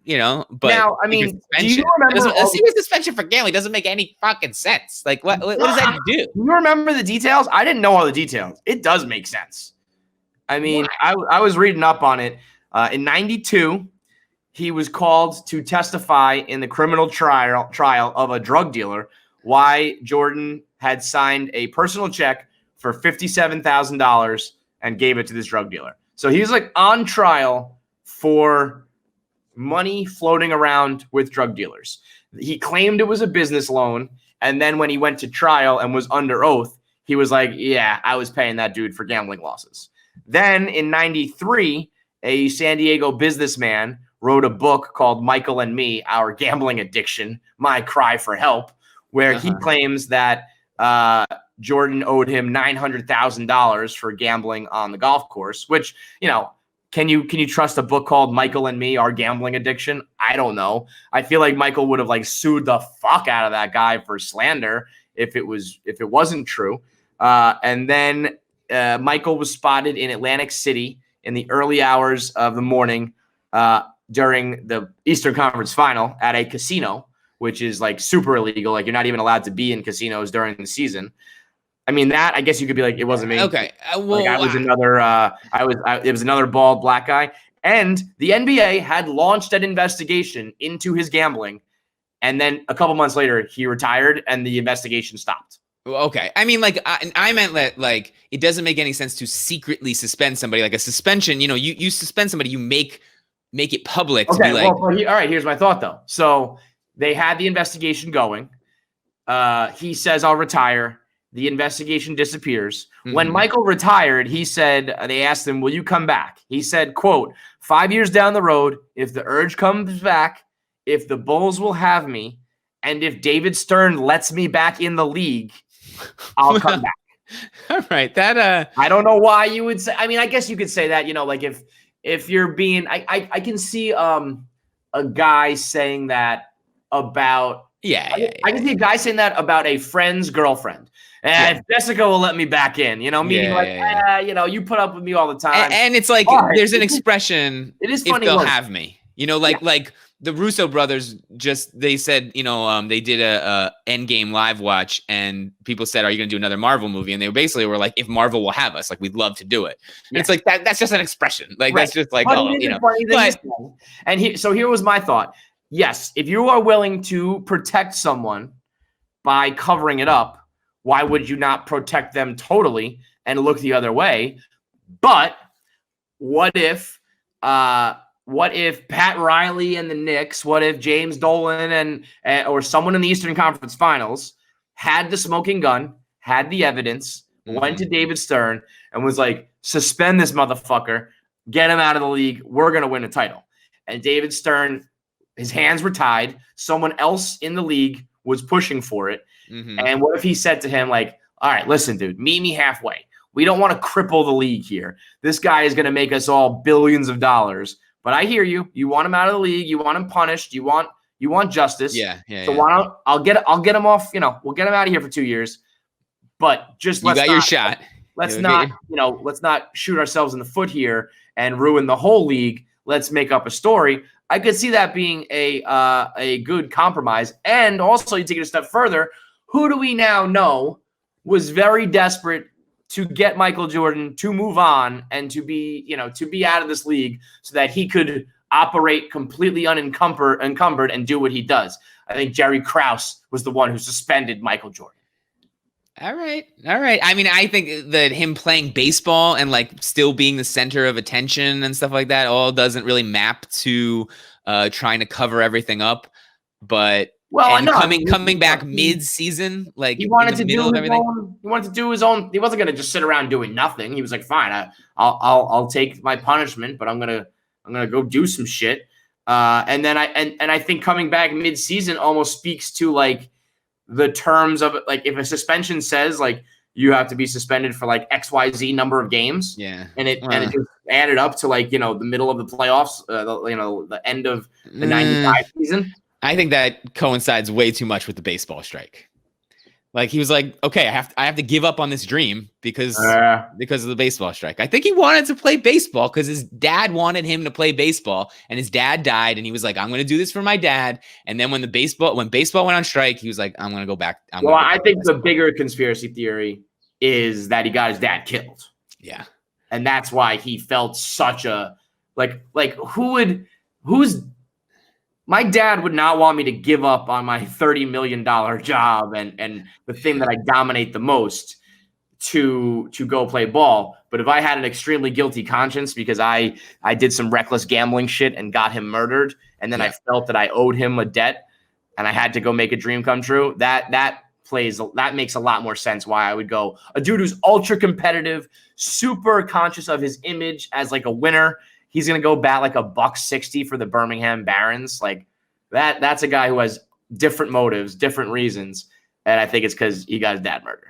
But now, I mean, do you remember a serious suspension for gambling doesn't make any fucking sense. Like, what does that do? Do you remember the details? I didn't know all the details. It does make sense. I mean, I was reading up on it. In 92, he was called to testify in the criminal trial of a drug dealer why Jordan had signed a personal check for $57,000 and gave it to this drug dealer. So he's like on trial for money floating around with drug dealers. He claimed it was a business loan. And then when he went to trial and was under oath, he was like, yeah, I was paying that dude for gambling losses. Then in 93, a San Diego businessman wrote a book called Michael and Me, Our Gambling Addiction, My Cry for Help, where he claims that Jordan owed him $900,000 for gambling on the golf course, which, can you trust a book called Michael and Me, Our Gambling Addiction? I don't know. I feel like Michael would have sued the fuck out of that guy for slander if it wasn't true. And then Michael was spotted in Atlantic City in the early hours of the morning during the Eastern Conference Final at a casino, which is super illegal. You're not even allowed to be in casinos during the season. I mean, that I guess you could be like, it wasn't me. Okay, I was another. It was another bald black guy, and the NBA had launched an investigation into his gambling, and then a couple months later, he retired, and the investigation stopped. Okay, I mean, I meant that it doesn't make any sense to secretly suspend somebody. Like a suspension, you suspend somebody, you make it public. Okay, to be all right. Here's my thought though. So they had the investigation going. He says, "I'll retire." The investigation disappears. Mm-hmm. When Michael retired, he said, they asked him, will you come back? He said, quote, 5 years down the road, if the urge comes back, if the Bulls will have me, and if David Stern lets me back in the league, I'll come back. All right. That I don't know why you would say, I mean, I guess you could say that, if you're being, I can see a guy saying that about, I can see a guy saying that about a friend's girlfriend. If Jessica will let me back in, meaning you put up with me all the time. And it's there's an expression. It is funny. If they'll have me, like the Russo brothers they said, they did a Endgame live watch and people said, are you going to do another Marvel movie? And they basically were like, if Marvel will have us, we'd love to do it. And it's that's just an expression. That's just so here was my thought. Yes. If you are willing to protect someone by covering it up, why would you not protect them totally and look the other way? But what if Pat Riley and the Knicks, what if James Dolan or someone in the Eastern Conference Finals had the smoking gun, had the evidence, went to David Stern and was like, suspend this motherfucker, get him out of the league, we're going to win a title. And David Stern, his hands were tied, someone else in the league was pushing for it. Mm-hmm. And what if he said to him, all right, listen, dude, meet me halfway. We don't want to cripple the league here. This guy is going to make us all billions of dollars. But I hear you. You want him out of the league. You want him punished. You want justice. Yeah. So why don't I'll get him off. We'll get him out of here for 2 years. But just you got your shot. Let's not shoot ourselves in the foot here and ruin the whole league. Let's make up a story. I could see that being a good compromise. And also, you take it a step further. Who do we now know was very desperate to get Michael Jordan to move on and to be out of this league so that he could operate completely unencumbered and do what he does? I think Jerry Krause was the one who suspended Michael Jordan. All right. I mean, I think that him playing baseball and still being the center of attention and stuff like that all doesn't really map to trying to cover everything up. But coming back mid-season, he wanted to do everything. He wanted to do his own. He wasn't going to just sit around doing nothing. He was like, fine, I'll take my punishment, but I'm gonna go do some shit. And then I think coming back mid-season almost speaks to the terms of if a suspension says you have to be suspended for XYZ number of games. Yeah. And it just added up to the middle of the playoffs, the end of the 95 season. I think that coincides way too much with the baseball strike. Like he was like, okay, I have to give up on this dream because of the baseball strike. I think he wanted to play baseball because his dad wanted him to play baseball, and his dad died, and he was like, I'm going to do this for my dad. And then when baseball went on strike, he was like, I'm going to go back. I think the bigger conspiracy theory is that he got his dad killed. Yeah. And that's why he felt such a my dad would not want me to give up on my $30 million job and the thing that I dominate the most to go play ball. But if I had an extremely guilty conscience because I did some reckless gambling shit and got him murdered, and then I felt that I owed him a debt and I had to go make a dream come true, that makes a lot more sense why I would go a dude who's ultra competitive, super conscious of his image as like a winner. He's going to go bat like $160 for the Birmingham Barons. Like that's a guy who has different motives, different reasons. And I think it's because he got his dad murdered.